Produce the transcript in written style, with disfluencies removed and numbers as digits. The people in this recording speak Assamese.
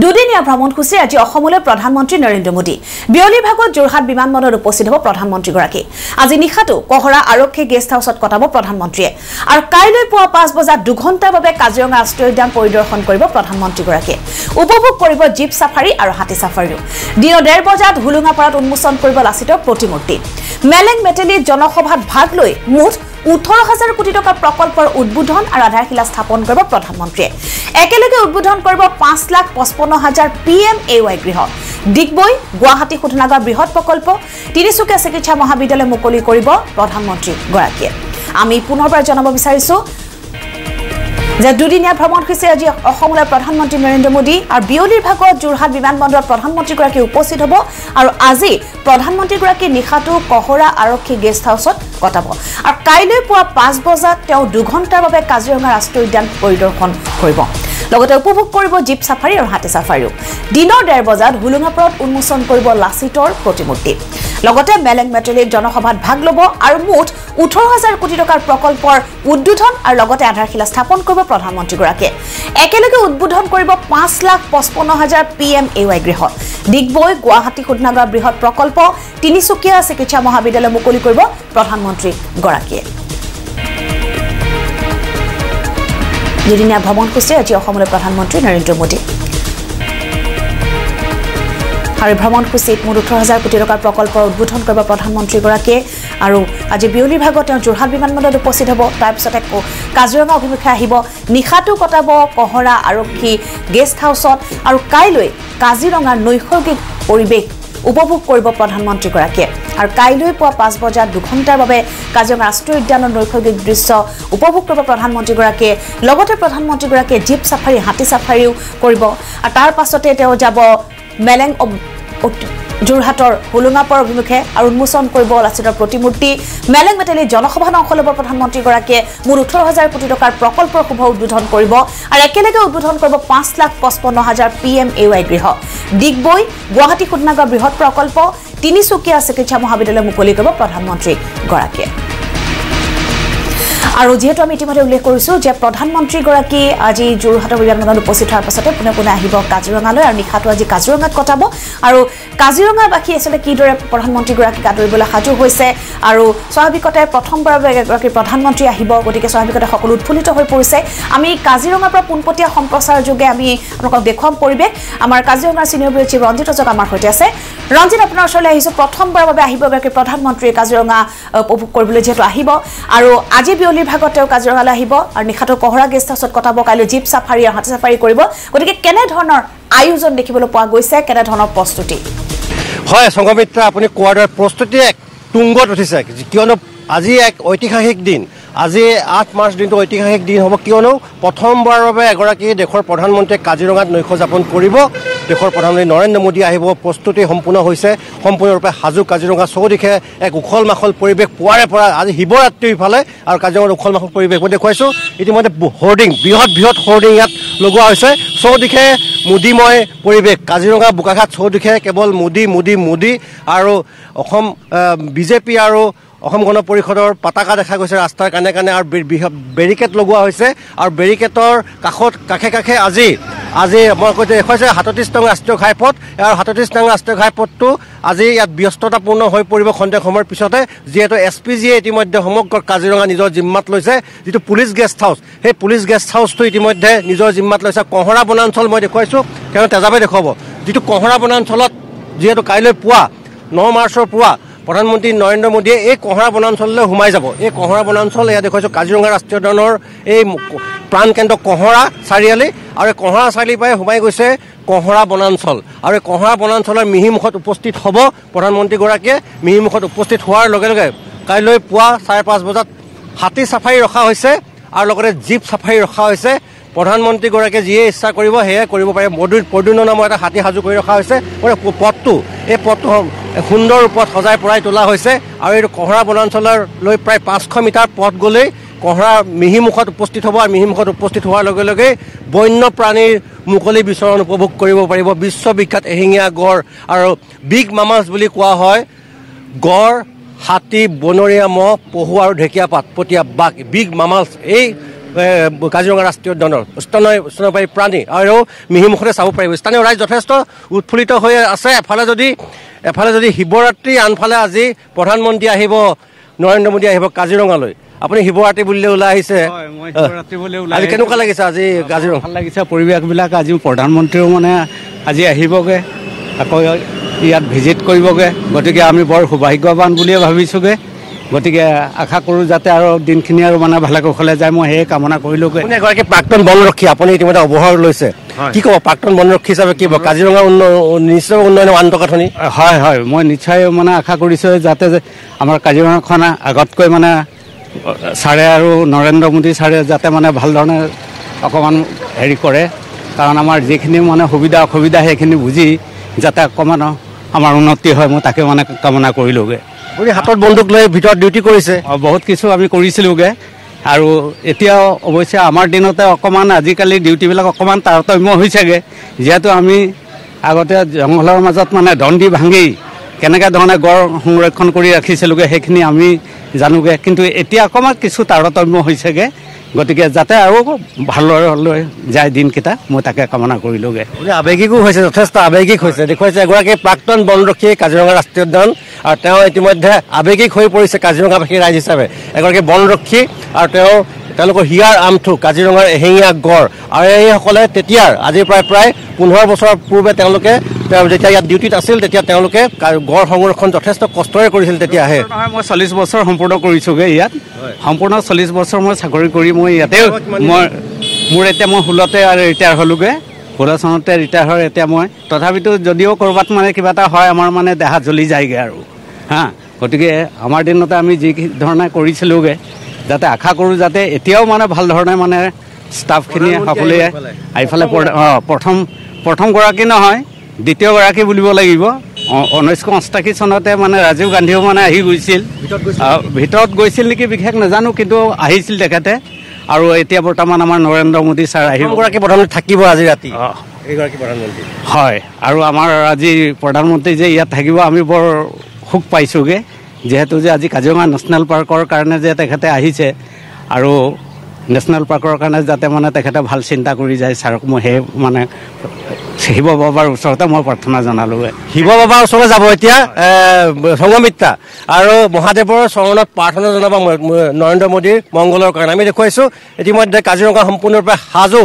দুদিনীয়া ভ্ৰমণসূচী আজি অসমলৈ প্ৰধানমন্ত্ৰী নৰেন্দ্ৰ মোদী বিয়লিৰ ভাগত যোৰহাট বিমানবন্দৰত উপস্থিত হ'ব প্ৰধানমন্ত্ৰীগৰাকী আজি নিশাটো কহৰা আৰক্ষী গেষ্ট হাউছত কটাব প্ৰধানমন্ত্ৰীয়ে আৰু কাইলৈ পুৱা 5 বজাত 2 ঘণ্টাৰ বাবে কাজিৰঙা ৰাষ্ট্ৰীয় উদ্যান পৰিদৰ্শন কৰিব প্ৰধানমন্ত্ৰীগৰাকীয়ে উপভোগ কৰিব জীপ সাফাৰী আৰু হাতী সাফাৰীও দিনৰ 1:30 বজাত হুলুঙাপাৰাত উন্মোচন কৰিব লাচিতৰ প্ৰতিমূৰ্তি মেলেং মেটেলি জনসভাত ভাগ লৈ মুঠ 18,000 কোটি টকাৰ প্ৰকল্পৰ উদ্বোধন আৰু আধাৰশিলা স্থাপন কৰিব প্ৰধানমন্ত্ৰীয়ে একেলগে উদ্বোধন কৰিব 5,55,000 PMAY গৃহ ডিগবৈ গুৱাহাটী শোধনাগাৰ বৃহৎ প্ৰকল্প তিনিচুকীয়া চিকিৎসা মহাবিদ্যালয় মুকলি কৰিব প্ৰধানমন্ত্ৰী গৰাকীয়ে আমি পুনৰবাৰ জনাব বিচাৰিছো যে দুদিনীয়া ভ্ৰমণসূচী আজি অসমলৈ প্ৰধানমন্ত্ৰী নৰেন্দ্ৰ মোদী আৰু বিয়লিৰ ভাগত যোৰহাট বিমানবন্দৰত প্ৰধানমন্ত্ৰীগৰাকী উপস্থিত হ'ব আৰু আজি প্ৰধানমন্ত্ৰীগৰাকী নিশাটো কহৰা আৰক্ষী গেষ্ট হাউছত কটাব আৰু কাইলৈ পুৱা 5 বজাত তেওঁ 2 ঘণ্টাৰ বাবে কাজিৰঙা ৰাষ্ট্ৰীয় উদ্যান পৰিদৰ্শন কৰিব লগতে উপভোগ কৰিব জীপ সাফাৰী আৰু হাতী সাফাৰীও দিনৰ 1:30 বজাত হুলুঙাপাৰাত উন্মোচন কৰিব লাচিতৰ প্ৰতিমূৰ্তি লগতে মেলেং মেটেলিৰ জনসভাত ভাগ ল'ব আৰু মুঠ 18,000 কোটি টকাৰ প্ৰকল্পৰ উদ্বোধন আৰু লগতে আধাৰশিলা স্থাপন কৰিব প্ৰধানমন্ত্ৰীগৰাকীয়ে একেলগে উদ্বোধন কৰিব 5,55,000 PMAY গৃহ ডিগবৈ গুৱাহাটী শোধনাগাৰ বৃহৎ প্ৰকল্প তিনিচুকীয়া চিকিৎসা মহাবিদ্যালয় মুকলি কৰিব প্ৰধানমন্ত্ৰীগৰাকীয়ে দুদিনীয়া ভ্ৰমণসূচী আজি অসমলৈ প্ৰধানমন্ত্ৰী নৰেন্দ্ৰ মোদী আৰু ভ্ৰমণসূচীত মুঠ 18,000 কোটি টকাৰ প্ৰকল্পৰ উদ্বোধন কৰিব প্ৰধানমন্ত্ৰীগৰাকীয়ে আৰু আজি বিয়লিৰ ভাগত তেওঁ যোৰহাট বিমানবন্দৰত উপস্থিত হ'ব তাৰপিছতে কাজিৰঙা অভিমুখে আহিব নিশাটো কটাব কহৰা আৰক্ষী গেষ্ট হাউছত আৰু কাইলৈ কাজিৰঙাৰ নৈসৰ্গিক পৰিৱেশ উপভোগ কৰিব প্ৰধানমন্ত্ৰীগৰাকীয়ে আৰু কাইলৈ পুৱা 5 বজাত 2 ঘণ্টাৰ বাবে কাজিৰঙা ৰাষ্ট্ৰীয় উদ্যানৰ নৈসৰ্গিক দৃশ্য উপভোগ কৰিব প্ৰধানমন্ত্ৰীগৰাকীয়ে লগতে প্ৰধানমন্ত্ৰীগৰাকীয়ে জীপ সাফাৰী হাতী সাফাৰীও কৰিব আৰু তাৰ পাছতে তেওঁ যাব মেলেং যোৰহাটৰ হুলুঙাপাৰ অভিমুখে আৰু উন্মোচন কৰিব লাচিতৰ প্ৰতিমূৰ্তি মেলেং মেটেলি জনসভাত অংশ ল'ব প্ৰধানমন্ত্ৰীগৰাকীয়ে মুঠ 18,000 কোটি টকাৰ প্ৰকল্পৰ শুভ উদ্বোধন কৰিব আৰু একেলগে উদ্বোধন কৰিব 5,55,000 PMAY গৃহ ডিগবৈ গুৱাহাটী শোধনাগাৰ বৃহৎ প্ৰকল্প তিনিচুকীয়া চিকিৎসা মহাবিদ্যালয় মুকলি কৰিব প্ৰধানমন্ত্ৰীগৰাকীয়ে আৰু যেহেতু আমি ইতিমধ্যে উল্লেখ কৰিছো যে প্ৰধানমন্ত্ৰীগৰাকী আজি যোৰহাটৰ বিমানবন্দৰত উপস্থিত হোৱাৰ পাছতে পুনে আহিব কাজিৰঙালৈ আৰু নিশাটো আজি কাজিৰঙাত কটাব আৰু কাজিৰঙাবাসী আসলে কিদৰে প্ৰধানমন্ত্ৰীগৰাকীক আদৰিবলৈ সাজু হৈছে আৰু স্বাভাৱিকতে প্ৰথমবাৰৰ বাবে এগৰাকী প্ৰধানমন্ত্ৰী আহিব গতিকে স্বাভাৱিকতে সকলো উৎফুল্লিত হৈ পৰিছে আমি কাজিৰঙাৰ পৰা পোনপটীয়া সম্প্ৰচাৰ যোগে আমি আপোনালোকক দেখুৱাম পৰিৱেশ আমাৰ কাজিৰঙাৰ সিনিয়ৰ ব্যুৰ চিফ ৰঞ্জিত ৰজক আমাৰ সৈতে আছে ৰঞ্জিত আপোনাৰ ওচৰলৈ আহিছো প্ৰথমবাৰৰ বাবে আহিব এগৰাকী প্ৰধানমন্ত্ৰী কাজিৰঙা উপভোগ কৰিবলৈ যেহেতু আহিব আৰু আজি বিয়লিৰ ভাগত তেওঁ কাজিৰঙালৈ আহিব আৰু নিশাটো কহৰা গেষ্ট হাউছত কটাব কাইলৈ জীপ সাফাৰী আৰু হাতী সাফাৰী কৰিব গতিকে কেনে ধৰণৰ আয়োজন দেখিবলৈ পোৱা গৈছে কেনে ধৰণৰ প্ৰস্তুতি হয় সংগমিত্ৰা আপুনি কোৱাৰ দৰে প্ৰস্তুতি এক তুংগত উঠিছে কিয়নো আজি এক ঐতিহাসিক দিন আজি 8 মাৰ্চ দিনটো ঐতিহাসিক দিন হ'ব কিয়নো প্ৰথমবাৰৰ বাবে এগৰাকী দেশৰ প্ৰধানমন্ত্ৰীয়ে কাজিৰঙাত নৈশ যাপন কৰিব দেশৰ প্ৰধানমন্ত্ৰী নৰেন্দ্ৰ মোদী আহিব প্ৰস্তুতি সম্পূৰ্ণ হৈছে সম্পূৰ্ণৰূপে সাজু কাজিৰঙা চৌদিশে এক উখল মাখল পৰিৱেশ পুৱাৰে পৰা আজি শিৱৰাত্ৰিৰ ইফালে আৰু কাজিৰঙাত উখল মাখল পৰিৱেশ মই দেখুৱাইছোঁ ইতিমধ্যে হোৰ্ডিং বৃহৎ হোৰ্ডিং ইয়াত লগোৱা হৈছে চৌদিশে মোদীময় পৰিৱেশ কাজিৰঙা বোকাঘাট চৌদিশে কেৱল মোদী আৰু অসম বিজেপি আৰু অসম গণ পৰিষদৰ পতাকা দেখা গৈছে ৰাস্তাৰ কাণে কাণে আৰু বেৰিকেড লগোৱা হৈছে আৰু বেৰিকেডৰ কাষে আজি মই কৈছোঁ দেখুৱাইছে 37 নং ৰাষ্ট্ৰীয় ঘাইপথ আৰু 37 নং ৰাষ্ট্ৰীয় ঘাইপথটো আজি ইয়াত ব্যস্ততাপূৰ্ণ হৈ পৰিব খন্তেক সময়ৰ পিছতে যিহেতু SPGয়ে ইতিমধ্যে সমগ্ৰ কাজিৰঙা নিজৰ জিম্মাত লৈছে যিটো পুলিচ গেষ্ট হাউচ সেই পুলিচ গেষ্ট হাউচটো ইতিমধ্যে নিজৰ জিম্মাত লৈছে কহৰা বনাঞ্চল মই দেখুৱাইছোঁ কাৰণ তেজাবে দেখুৱাব যিটো কহৰা বনাঞ্চলত যিহেতু কাইলৈ পুৱা 9 মাৰ্চৰ পুৱা প্ৰধানমন্ত্ৰী নৰেন্দ্ৰ মোদীয়ে এই কহৰা বনাঞ্চললৈ সোমাই যাব এই কহৰা বনাঞ্চল এয়া দেখুৱাইছোঁ কাজিৰঙা ৰাষ্ট্ৰীয় উদ্যানৰ এই প্ৰাণকেন্দ্ৰ কহৰা চাৰিআলি আৰু এই কহৰা চাৰিআলিৰ পৰাই সোমাই গৈছে কহৰা বনাঞ্চল আৰু এই কহৰা বনাঞ্চলৰ মিহিমুখত উপস্থিত হ'ব প্ৰধানমন্ত্ৰীগৰাকীয়ে মিহিমুখত উপস্থিত হোৱাৰ লগে লগে কাইলৈ পুৱা 5:30 বজাত হাতী সাফাৰী ৰখা হৈছে আৰু লগতে জীপ সাফাৰী ৰখা হৈছে প্ৰধানমন্ত্ৰীগৰাকীয়ে যিয়ে ইচ্ছা কৰিব সেয়ে কৰিব পাৰে পদুন্য নামৰ এটা হাতী সাজু কৰি ৰখা হৈছে এই পথটো সুন্দৰ ৰূপত সজাই পৰাই তোলা হৈছে আৰু এইটো কহৰা বনাঞ্চললৈ প্ৰায় 500 মিটাৰ পথ গ'লেই কহৰা মিহিমুখত উপস্থিত হ'ব আৰু মিহিমুখত উপস্থিত হোৱাৰ লগে লগে বন্য প্ৰাণীৰ মুকলি বিচৰণ উপভোগ কৰিব পাৰিব বিশ্ববিখ্যাত এশিঙীয়া গড় আৰু বিগ মামাছ বুলি কোৱা হয় গড় হাতী বনৰীয়া মহ পহু আৰু ঢেকীয়া পাত পতীয়া বাঘ বিগ মামাছ এই কাজিৰঙা ৰাষ্ট্ৰীয় উদ্যানৰ স্তন্যপায়ী প্ৰাণী আৰু মিহিমুখতে চাব পাৰিব। স্থানীয় ৰাইজ যথেষ্ট উৎফুল্লিত হৈ আছে। এফালে যদি শিৱৰাত্ৰি, আনফালে আজি প্ৰধানমন্ত্ৰী আহিব, নৰেন্দ্ৰ মোদী আহিব কাজিৰঙালৈ। আপুনি শিৱৰাত্ৰি বুলিলে ওলাই আহিছে, আজি কেনেকুৱা লাগিছে? আজি কাজিৰঙা ভাল লাগিছে পৰিৱেশবিলাক। আজি প্ৰধানমন্ত্ৰীও মানে আজি আহিবগৈ, আকৌ ইয়াত ভিজিট কৰিবগৈ। গতিকে আমি বৰ সৌভাগ্যৱান বুলিয়ে ভাবিছোঁগৈ। গতিকে আশা কৰোঁ যাতে আৰু দিনখিনি আৰু মানে ভালে কুশলে যায়, মই সেয়ে কামনা কৰিলোগৈ। আপুনি এগৰাকী প্ৰাক্তন বনৰক্ষী, আপুনি ইতিমধ্যে অৱসৰ লৈছে, কি ক'ব প্ৰাক্তন বনৰক্ষী হিচাপে? কি কাজিৰঙা নিশ্চয় উন্নয়নৰ আন্তঃগাঁথনি? হয় হয়, মই নিশ্চয় মানে আশা কৰিছোঁ যাতে আমাৰ কাজিৰঙাখন আগতকৈ মানে ছাৰে আৰু নৰেন্দ্ৰ মোদী ছাৰে যাতে মানে ভাল ধৰণে অকণমান হেৰি কৰে, কাৰণ আমাৰ যিখিনি মানে সুবিধা অসুবিধা সেইখিনি বুজি যাতে অকণমান আমাৰ উন্নতি হয়, মই তাকে মানে কামনা কৰিলোগৈ। আপুনি হাতত বন্দুক লৈ ভিতৰত ডিউটি কৰিছে? বহুত কিছু আমি কৰিছিলোগৈ, আৰু এতিয়াও অৱশ্যে আমাৰ দিনতে অকণমান আজিকালি ডিউটিবিলাক অকণমান তাৰতম্য হৈছেগৈ। যিহেতু আমি আগতে জংঘলৰ মাজত মানে দণ্ডি ভাঙি কেনেকৈ ধৰণে গড় সংৰক্ষণ কৰি ৰাখিছিলোগৈ সেইখিনি আমি জানোগৈ, কিন্তু এতিয়া অকণমান কিছু তাৰতম্য হৈছেগৈ। গতিকে যাতে আৰু ভাললৈ যায় দিনকেইটা, মই তাকে কামনা কৰিলোগৈ। আৱেগিকো হৈছে, যথেষ্ট আৱেগিক হৈছে, দেখুৱাইছে এগৰাকী প্ৰাক্তন বনৰক্ষী কাজিৰঙা ৰাষ্ট্ৰীয় উদ্যান, আৰু তেওঁ ইতিমধ্যে আৱেগিক হৈ পৰিছে কাজিৰঙাবাসী ৰাইজ হিচাপে। এগৰাকী বনৰক্ষী আৰু তেওঁলোকৰ হিয়াৰ আমঠু কাজিৰঙাৰ এশিঙীয়া গড়, আৰু এইসকলে তেতিয়াৰ আজিৰ প্ৰায় 15 বছৰ পূৰ্বে তেওঁলোকে যেতিয়া ইয়াত ডিউটিত আছিল তেতিয়া তেওঁলোকে গড় সংৰক্ষণ যথেষ্ট কষ্টৰে কৰিছিল। তেতিয়াহে মই 40 বছৰ সম্পূৰ্ণ কৰিছোঁগৈ ইয়াত, সম্পূৰ্ণ 40 বছৰ মই চাকৰি কৰি মই ইয়াতে মোৰ এতিয়া মই 16তে আৰু ৰিটায়াৰ হ'লোগৈ। 16 চনতে ৰিটায়াৰ হয় এতিয়া মই। তথাপিতো যদিও ক'ৰবাত মানে কিবা এটা হয় আমাৰ মানে দেহা জ্বলি যায়গৈ আৰু গতিকে আমাৰ দিনতে আমি যি ধৰণে কৰিছিলোগৈ, যাতে আশা কৰোঁ যাতে এতিয়াও মানে ভাল ধৰণে মানে ষ্টাফখিনিয়ে সকলোৱে এইফালে প্ৰথমগৰাকী নহয়, দ্বিতীয়গৰাকী বুলিব লাগিব। 1988 চনতে মানে ৰাজীৱ গান্ধীও মানে আহি গৈছিল, ভিতৰত গৈছিল নেকি বিশেষ নাজানো, কিন্তু আহিছিল তেখেতে। আৰু এতিয়া বৰ্তমান আমাৰ নৰেন্দ্ৰ মোদী ছাৰ আহিব, প্ৰধানমন্ত্ৰী থাকিব আজি ৰাতি। এইগৰাকী প্ৰধানমন্ত্ৰী হয়, আৰু আমাৰ আজি প্ৰধানমন্ত্ৰী যে ইয়াত থাকিব আমি বৰ সুখ পাইছোঁগৈ, যিহেতু যে আজি কাজিৰঙা নেশ্যনেল পাৰ্কৰ কাৰণে যে তেখেতে আহিছে, আৰু নেশ্যনেল পাৰ্কৰ কাৰণে যাতে মানে তেখেতে ভাল চিন্তা কৰি যায় ছাৰক মই সেই মানে শিৱ বাবাৰ ওচৰতে মই প্ৰাৰ্থনা জনালোগৈ। শিৱ বাবাৰ ওচৰলৈ যাব এতিয়া সংঘমিত্ৰা, আৰু মহাদেৱৰ চৰণত প্ৰাৰ্থনা জনাব নৰেন্দ্ৰ মোদীৰ মংগলৰ কাৰণে। আমি দেখুৱাইছোঁ ইতিমধ্যে কাজিৰঙা সম্পূৰ্ণৰূপে সাজু।